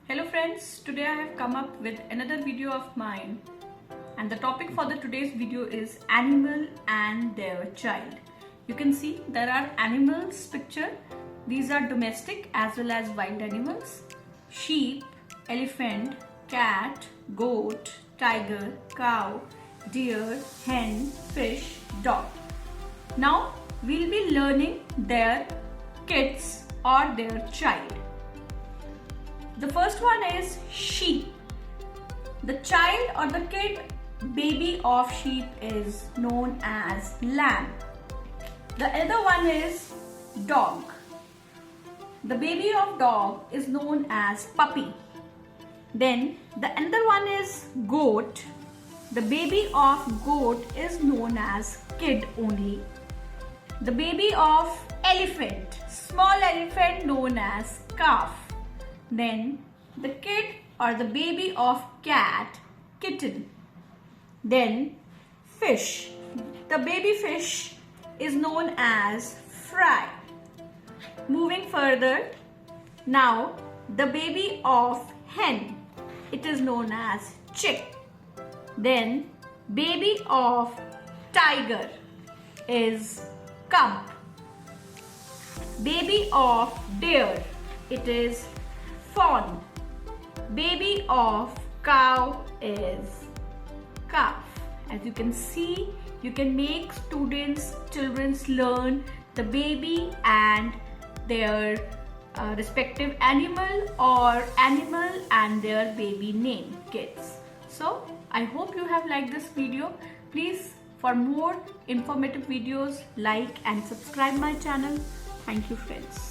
Hello friends, today I have come up with another video of mine and the topic for the today's video is animal and their child. You can see there are animals picture. These are domestic as well as wild animals. Sheep, elephant, cat, goat, tiger, cow, deer, hen, fish, dog. Now we'll be learning their kids or their child. The first one is sheep. The child or the kid baby of sheep is known as lamb. The other one is dog. The baby of dog is known as puppy. Then the other one is goat. The baby of goat is known as kid only. The baby of elephant, small elephant known as calf. Then the kid or the baby of cat, kitten. Then fish. The baby fish is known as fry. Moving further, now the baby of hen, it is known as chick. Then baby of tiger is cub. Baby of deer, it is fawn. Baby of cow is calf. As you can see, you can make children learn the baby and their respective animal or animal and their baby name, kids. So I hope you have liked this video. Please, for more informative videos, like and subscribe my channel. Thank you friends.